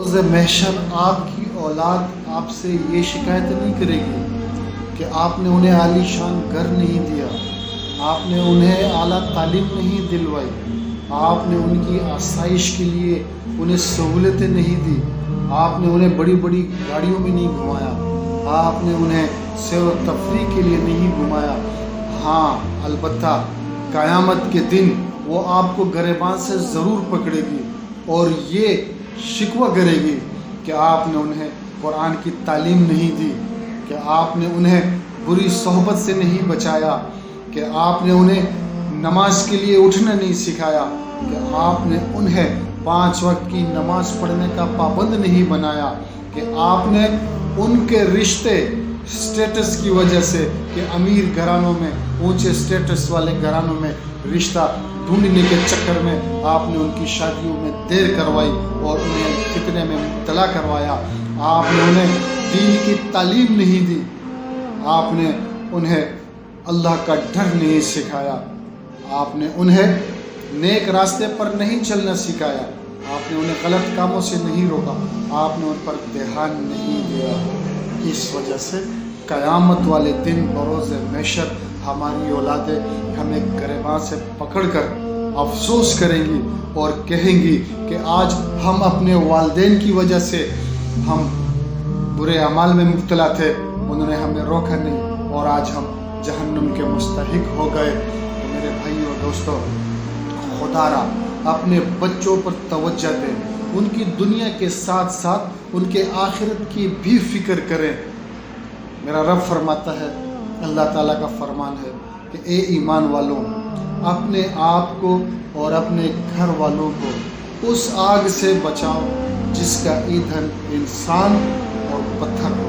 روز محشر آپ کی اولاد آپ سے یہ شکایت نہیں کرے گی کہ آپ نے انہیں عالی شان گھر نہیں دیا، آپ نے انہیں اعلیٰ تعلیم نہیں دلوائی، آپ نے ان کی آسائش کے لیے انہیں سہولتیں نہیں دی، آپ نے انہیں بڑی بڑی گاڑیوں میں نہیں گھمایا، آپ نے انہیں سیر و تفریح کے لیے نہیں گھمایا۔ ہاں البتہ قیامت کے دن وہ آپ کو گریبان سے ضرور پکڑے گی اور یہ شکوہ کرے گی کہ آپ نے انہیں قرآن کی تعلیم نہیں دی، کہ آپ نے انہیں بری صحبت سے نہیں بچایا، کہ آپ نے انہیں نماز کے لیے اٹھنا نہیں سکھایا، کہ آپ نے انہیں 5 وقت کی نماز پڑھنے کا پابند نہیں بنایا، کہ آپ نے ان کے رشتے سٹیٹس کی وجہ سے کہ امیر گھرانوں میں، اونچے سٹیٹس والے گھرانوں میں رشتہ ڈھونڈنے کے چکر میں آپ نے ان کی شادیوں میں دیر کروائی اور انہیں فتنے میں مبتلا کروایا، آپ نے انہیں دین کی تعلیم نہیں دی، آپ نے انہیں اللہ کا ڈر نہیں سکھایا، آپ نے انہیں نیک راستے پر نہیں چلنا سکھایا، آپ نے انہیں غلط کاموں سے نہیں روکا، آپ نے ان پر دھیان نہیں دیا۔ اس وجہ سے قیامت والے دن بروز محشر ہماری اولادیں ہمیں گریباں سے پکڑ کر افسوس کریں گی اور کہیں گی کہ آج ہم اپنے والدین کی وجہ سے ہم برے اعمال میں مبتلا تھے، انہوں نے ہمیں روکا نہیں اور آج ہم جہنم کے مستحق ہو گئے۔ تو میرے بھائیو اور دوستو، خدا را اپنے بچوں پر توجہ دیں، ان کی دنیا کے ساتھ ساتھ ان کے آخرت کی بھی فکر کریں۔ میرا رب فرماتا ہے، اللہ تعالیٰ کا فرمان ہے کہ اے ایمان والوں، اپنے آپ کو اور اپنے گھر والوں کو اس آگ سے بچاؤ جس کا ایندھن انسان اور پتھر ہو۔